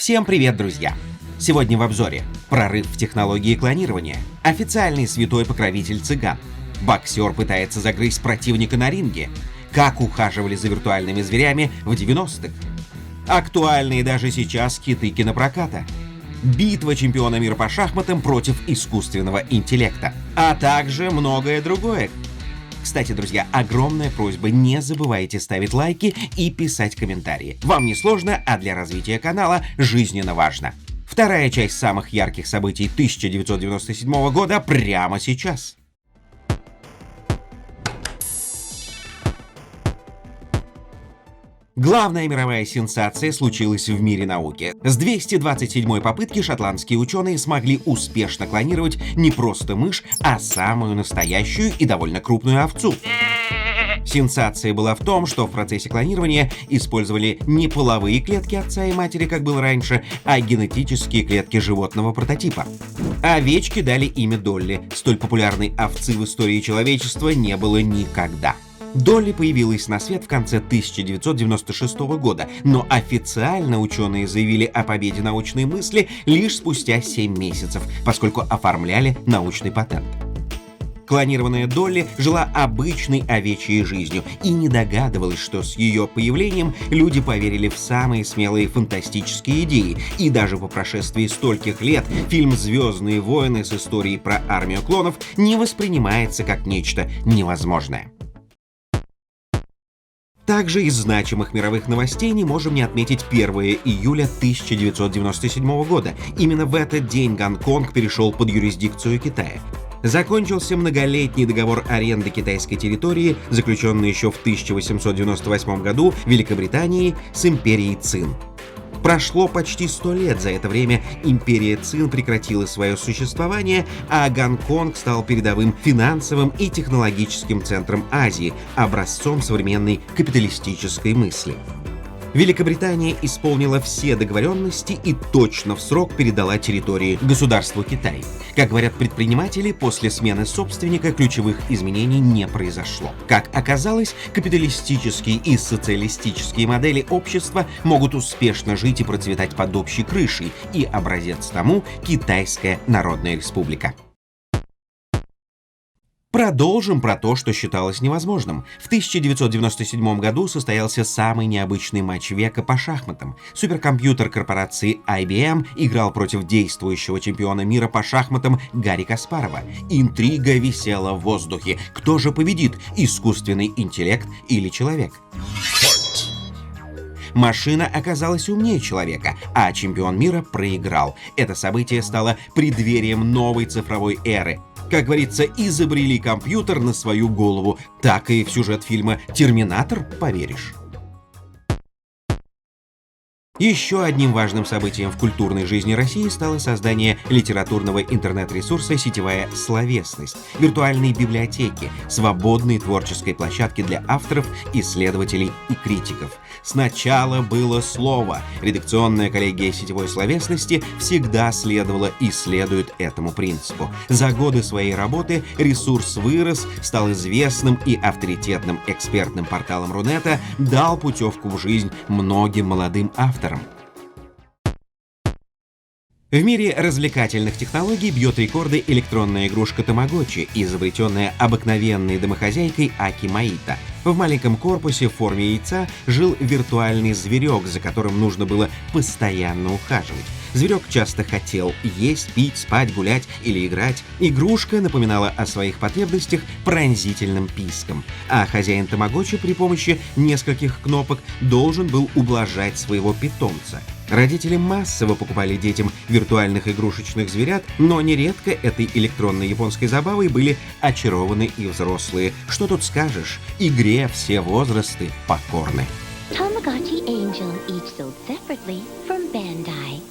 Всем привет, друзья! Сегодня в обзоре прорыв в технологии клонирования, официальный святой покровитель цыган, боксер пытается загрызть противника на ринге, как ухаживали за виртуальными зверями в 90-х, актуальные даже сейчас хиты кинопроката, битва чемпиона мира по шахматам против искусственного интеллекта, а также многое другое. Кстати, друзья, огромная просьба, не забывайте ставить лайки и писать комментарии. Вам не сложно, а для развития канала жизненно важно. Вторая часть самых ярких событий 1997 года прямо сейчас. Главная мировая сенсация случилась в мире науки. С 227-й попытки шотландские ученые смогли успешно клонировать не просто мышь, а самую настоящую и довольно крупную овцу. Сенсация была в том, что в процессе клонирования использовали не половые клетки отца и матери, как было раньше, а генетические клетки животного прототипа. Овечке дали имя Долли. Столь популярной овцы в истории человечества не было никогда. Долли появилась на свет в конце 1996 года, но официально ученые заявили о победе научной мысли лишь спустя 7 месяцев, поскольку оформляли научный патент. Клонированная Долли жила обычной овечьей жизнью и не догадывалась, что с ее появлением люди поверили в самые смелые фантастические идеи, и даже по прошествии стольких лет фильм «Звездные войны» с историей про армию клонов не воспринимается как нечто невозможное. Также из значимых мировых новостей не можем не отметить 1 июля 1997 года. Именно в этот день Гонконг перешел под юрисдикцию Китая. Закончился многолетний договор аренды китайской территории, заключенный еще в 1898 году Великобританией с империей Цин. Прошло почти 100 лет. За это время империя Цин прекратила свое существование, а Гонконг стал передовым финансовым и технологическим центром Азии, образцом современной капиталистической мысли. Великобритания исполнила все договоренности и точно в срок передала территории государству Китай. Как говорят предприниматели, после смены собственника ключевых изменений не произошло. Как оказалось, капиталистические и социалистические модели общества могут успешно жить и процветать под общей крышей, и образец тому – Китайская Народная Республика. Продолжим про то, что считалось невозможным. В 1997 году состоялся самый необычный матч века по шахматам. Суперкомпьютер корпорации IBM играл против действующего чемпиона мира по шахматам Гарри Каспарова. Интрига висела в воздухе. Кто же победит, искусственный интеллект или человек? Машина оказалась умнее человека, а чемпион мира проиграл. Это событие стало преддверием новой цифровой эры. Как говорится, изобрели компьютер на свою голову. Так и в сюжет фильма «Терминатор» поверишь. Еще одним важным событием в культурной жизни России стало создание литературного интернет-ресурса «Сетевая словесность», виртуальной библиотеки, свободной творческой площадки для авторов, исследователей и критиков. Сначала было слово. Редакционная коллегия «Сетевой словесности» всегда следовала и следует этому принципу. За годы своей работы ресурс вырос, стал известным и авторитетным экспертным порталом Рунета, дал путевку в жизнь многим молодым авторам. В мире развлекательных технологий бьет рекорды электронная игрушка Тамагочи, изобретенная обыкновенной домохозяйкой Аки Маита. В маленьком корпусе в форме яйца жил виртуальный зверек, за которым нужно было постоянно ухаживать. Зверек часто хотел есть, пить, спать, гулять или играть. Игрушка напоминала о своих потребностях пронзительным писком, а хозяин Тамагочи при помощи нескольких кнопок должен был ублажать своего питомца. Родители массово покупали детям виртуальных игрушечных зверят, но нередко этой электронной японской забавой были очарованы и взрослые. Что тут скажешь? Игре все возрасты покорны. Tamagotchi Angel, each sold separately from Bandai.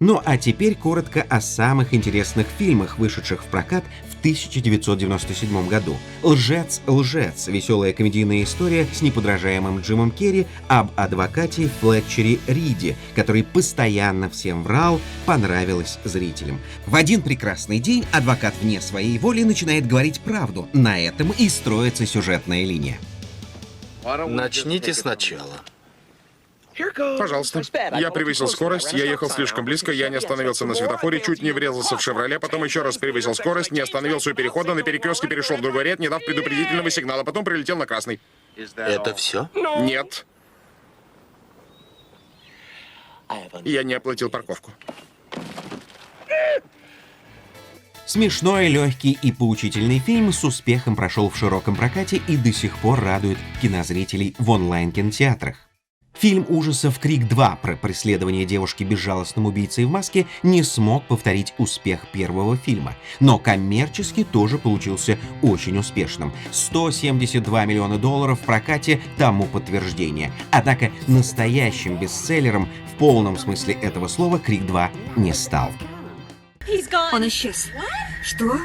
Ну а теперь коротко о самых интересных фильмах, вышедших в прокат в 1997 году. «Лжец, лжец» — веселая комедийная история с неподражаемым Джимом Керри об адвокате Флетчере Риде, который постоянно всем врал, понравилось зрителям. В один прекрасный день адвокат вне своей воли начинает говорить правду. На этом и строится сюжетная линия. Начните сначала. Пожалуйста. Я превысил скорость, я ехал слишком близко, я не остановился на светофоре, чуть не врезался в «Шевроле», потом еще раз превысил скорость, не остановился у перехода, на перекрестке перешел в другой ряд, не дав предупредительного сигнала, потом прилетел на красный. Это все? Нет. Я не оплатил парковку. Смешной, легкий и поучительный фильм с успехом прошел в широком прокате и до сих пор радует кинозрителей в онлайн-кинотеатрах. Фильм ужасов «Крик 2» про преследование девушки безжалостным убийцей в маске не смог повторить успех первого фильма, но коммерчески тоже получился очень успешным. $172 миллиона в прокате тому подтверждение. Однако настоящим бестселлером в полном смысле этого слова «Крик 2» не стал. Он исчез. Что?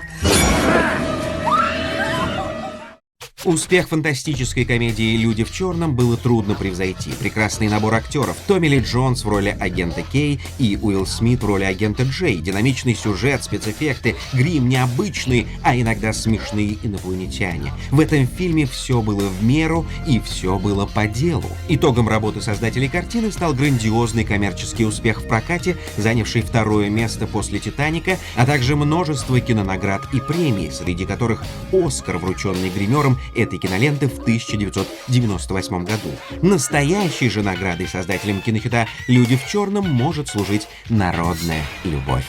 Успех фантастической комедии «Люди в черном» было трудно превзойти. Прекрасный набор актеров: Томми Ли Джонс в роли агента Кей и Уилл Смит в роли агента Джей, динамичный сюжет, спецэффекты, грим необычный, а иногда смешные инопланетяне. В этом фильме все было в меру и все было по делу. Итогом работы создателей картины стал грандиозный коммерческий успех в прокате, занявший второе место после «Титаника», а также множество кинонаград и премий, среди которых «Оскар», врученный гримером этой киноленты в 1998 году. Настоящей же наградой создателям кинохита «Люди в черном» может служить народная любовь.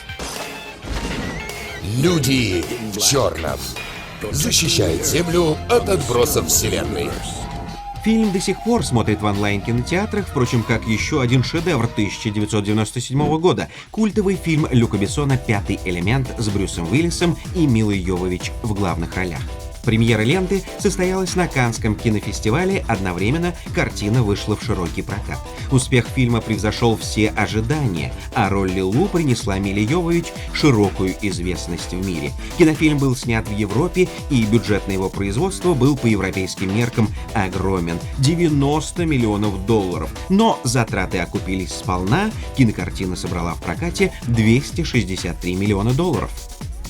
Люди в черном защищают Землю от отбросов вселенной. Фильм до сих пор смотрят в онлайн-кинотеатрах, впрочем, как еще один шедевр 1997 года — культовый фильм Люка Бессона «Пятый элемент» с Брюсом Уиллисом и Милой Йовович в главных ролях. Премьера ленты состоялась на Каннском кинофестивале, одновременно картина вышла в широкий прокат. Успех фильма превзошел все ожидания, а роль Лилу принесла Миле Йовович широкую известность в мире. Кинофильм был снят в Европе, и бюджет на его производство был по европейским меркам огромен — $90 миллионов. Но затраты окупились сполна, кинокартина собрала в прокате $263 миллиона.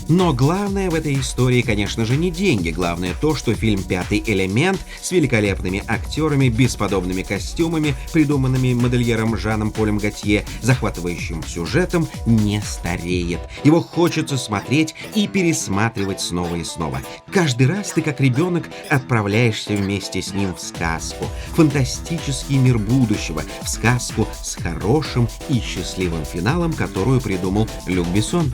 Но главное в этой истории, конечно же, не деньги. Главное то, что фильм «Пятый элемент» с великолепными актерами, бесподобными костюмами, придуманными модельером Жаном Полем Готье, захватывающим сюжетом, не стареет. Его хочется смотреть и пересматривать снова и снова. Каждый раз ты, как ребенок, отправляешься вместе с ним в сказку. Фантастический мир будущего. В сказку с хорошим и счастливым финалом, которую придумал Люк Бессон.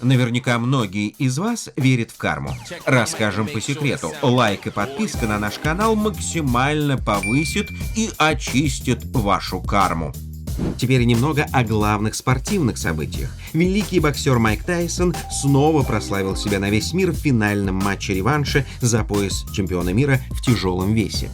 Наверняка многие из вас верят в карму. Расскажем по секрету: лайк и подписка на наш канал максимально повысит и очистит вашу карму. Теперь немного о главных спортивных событиях. Великий боксер Майк Тайсон снова прославил себя на весь мир в финальном матче реванша за пояс чемпиона мира в тяжелом весе.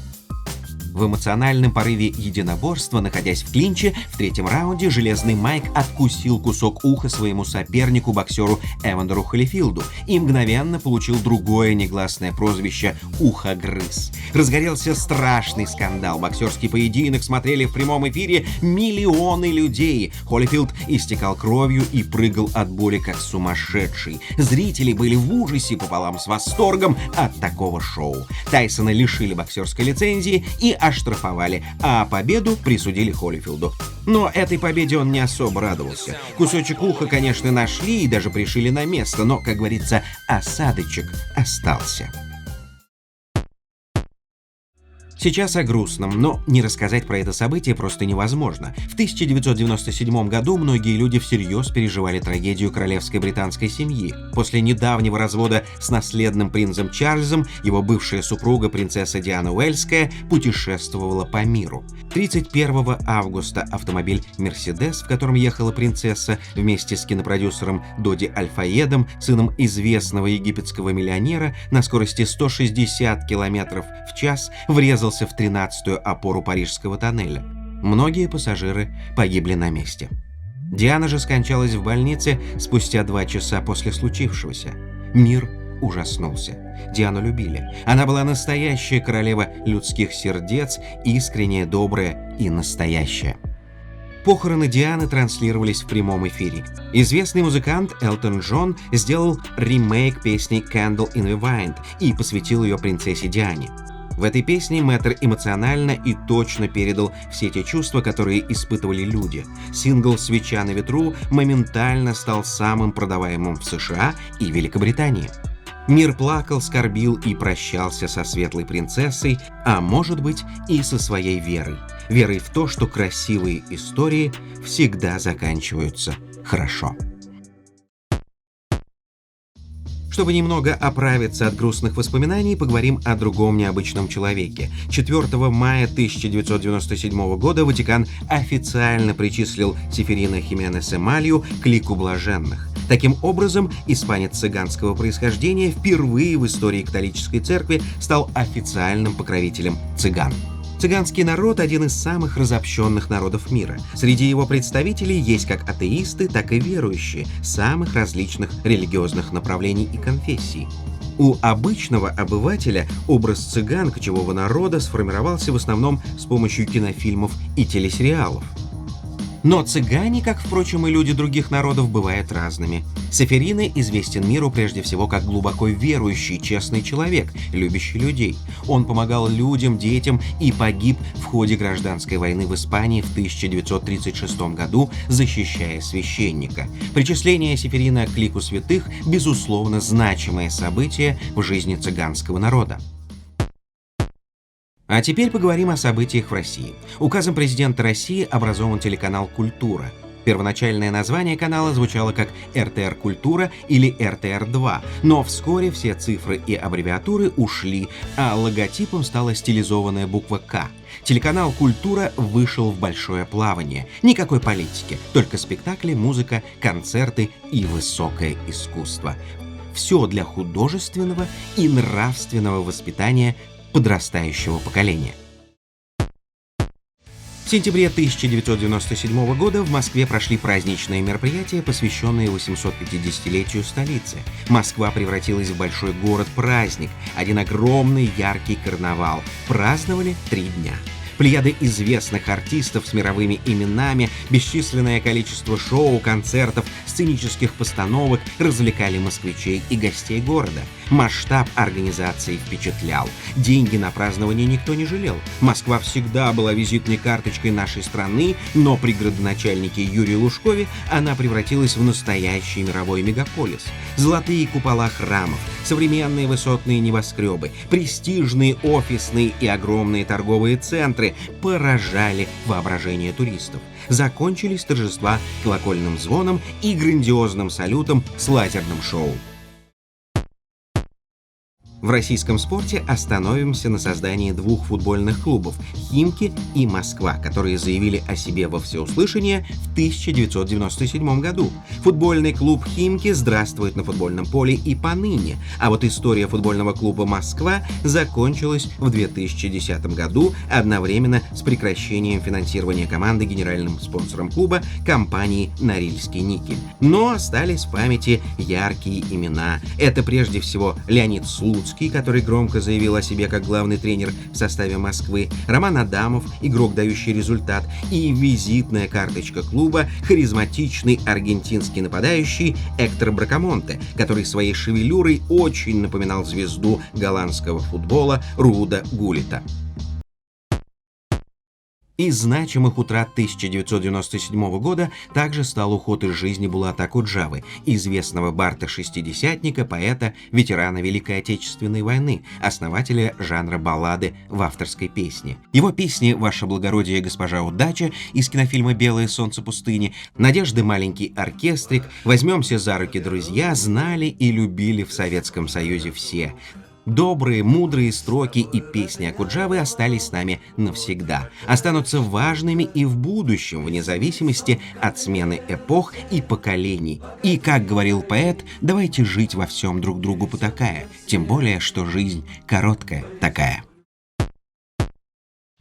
В эмоциональном порыве единоборства, находясь в клинче, в третьем раунде Железный Майк откусил кусок уха своему сопернику, боксеру Эвандеру Холлифилду, и мгновенно получил другое негласное прозвище «Ухогрыз». Разгорелся страшный скандал. Боксерский поединок смотрели в прямом эфире миллионы людей. Холлифилд истекал кровью и прыгал от боли как сумасшедший. Зрители были в ужасе пополам с восторгом от такого шоу. Тайсона лишили боксерской лицензии и оштрафовали, а победу присудили Холлифилду. Но этой победе он не особо радовался. Кусочек уха, конечно, нашли и даже пришили на место, но, как говорится, осадочек остался. Сейчас о грустном, но не рассказать про это событие просто невозможно. В 1997 году многие люди всерьез переживали трагедию королевской британской семьи. После недавнего развода с наследным принцем Чарльзом его бывшая супруга, принцесса Диана Уэльская, путешествовала по миру. 31 августа автомобиль «Мерседес», в котором ехала принцесса вместе с кинопродюсером Доди Аль-Фаедом, сыном известного египетского миллионера, на скорости 160 км в час врезался в 13-ю опору парижского тоннеля. Многие пассажиры погибли на месте. Диана же скончалась в больнице спустя 2 часа после случившегося. Мир ужаснулся. Диану любили. Она была настоящая королева людских сердец, искренняя, добрая и настоящая. Похороны Дианы транслировались в прямом эфире. Известный музыкант Элтон Джон сделал ремейк песни «Candle in the Wind» и посвятил ее принцессе Диане. В этой песне мэтр эмоционально и точно передал все те чувства, которые испытывали люди. Сингл «Свеча на ветру» моментально стал самым продаваемым в США и Великобритании. Мир плакал, скорбил и прощался со светлой принцессой, а может быть и со своей верой. Верой в то, что красивые истории всегда заканчиваются хорошо. Чтобы немного оправиться от грустных воспоминаний, поговорим о другом необычном человеке. 4 мая 1997 года Ватикан официально причислил Сеферина Хименеса Малью к лику блаженных. Таким образом, испанец цыганского происхождения впервые в истории католической церкви стал официальным покровителем цыган. Цыганский народ – один из самых разобщенных народов мира. Среди его представителей есть как атеисты, так и верующие самых различных религиозных направлений и конфессий. У обычного обывателя образ цыган, кочевого народа, сформировался в основном с помощью кинофильмов и телесериалов. Но цыгане, как, впрочем, и люди других народов, бывают разными. Сеферина известен миру прежде всего как глубоко верующий, честный человек, любящий людей. Он помогал людям, детям и погиб в ходе гражданской войны в Испании в 1936 году, защищая священника. Причисление Сеферина к лику святых – безусловно значимое событие в жизни цыганского народа. А теперь поговорим о событиях в России. Указом президента России образован телеканал «Культура». Первоначальное название канала звучало как РТР Культура или РТР-2, но вскоре все цифры и аббревиатуры ушли, а логотипом стала стилизованная буква «К». Телеканал «Культура» вышел в большое плавание. Никакой политики, только спектакли, музыка, концерты и высокое искусство. Все для художественного и нравственного воспитания подрастающего поколения. В сентябре 1997 года в Москве прошли праздничные мероприятия, посвященные 850-летию столицы. Москва превратилась в большой город-праздник, один огромный яркий карнавал. Праздновали 3 дня. Плеяды известных артистов с мировыми именами, бесчисленное количество шоу, концертов, сценических постановок развлекали москвичей и гостей города. Масштаб организации впечатлял. Деньги на празднование никто не жалел. Москва всегда была визитной карточкой нашей страны, но при градоначальнике Юрии Лужкове она превратилась в настоящий мировой мегаполис. Золотые купола храмов, современные высотные небоскребы, престижные офисные и огромные торговые центры поражали воображение туристов. Закончились торжества колокольным звоном и грандиозным салютом с лазерным шоу. В российском спорте остановимся на создании 2 футбольных клубов – «Химки» и «Москва», которые заявили о себе во всеуслышание в 1997 году. Футбольный клуб «Химки» здравствует на футбольном поле и поныне, а вот история футбольного клуба «Москва» закончилась в 2010 году одновременно с прекращением финансирования команды генеральным спонсором клуба компанией «Норильский никель». Но остались в памяти яркие имена. Это прежде всего Леонид Слуцкий, который громко заявил о себе как главный тренер в составе Москвы, Роман Адамов, игрок, дающий результат, и визитная карточка клуба – харизматичный аргентинский нападающий Эктор Бракамонте, который своей шевелюрой очень напоминал звезду голландского футбола Руда Гуллита. Из значимых утрат 1997 года также стал уход из жизни Булата Акуджавы, известного барда-шестидесятника, поэта, ветерана Великой Отечественной войны, основателя жанра баллады в авторской песне. Его песни «Ваше благородие, госпожа удача» из кинофильма «Белое солнце пустыни», «Надежды маленький оркестрик», «Возьмемся за руки, друзья» знали и любили в Советском Союзе все. Добрые, мудрые строки и песни Акуджавы остались с нами навсегда, останутся важными и в будущем, вне зависимости от смены эпох и поколений. И, как говорил поэт, давайте жить во всем друг другу потакая, тем более, что жизнь короткая такая.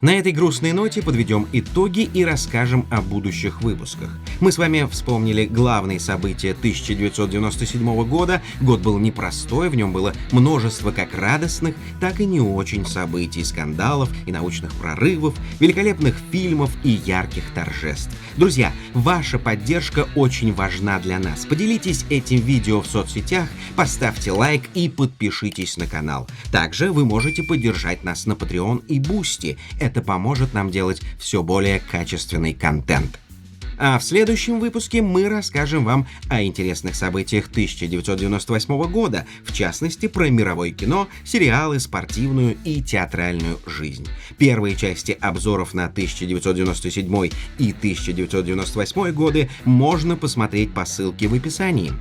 На этой грустной ноте подведем итоги и расскажем о будущих выпусках. Мы с вами вспомнили главные события 1997 года. Год был непростой, в нем было множество как радостных, так и не очень событий, скандалов и научных прорывов, великолепных фильмов и ярких торжеств. Друзья, ваша поддержка очень важна для нас. Поделитесь этим видео в соцсетях, поставьте лайк и подпишитесь на канал. Также вы можете поддержать нас на Patreon и Boosty. Это поможет нам делать все более качественный контент. А в следующем выпуске мы расскажем вам о интересных событиях 1998 года, в частности, про мировое кино, сериалы, спортивную и театральную жизнь. Первые части обзоров на 1997 и 1998 годы можно посмотреть по ссылке в описании.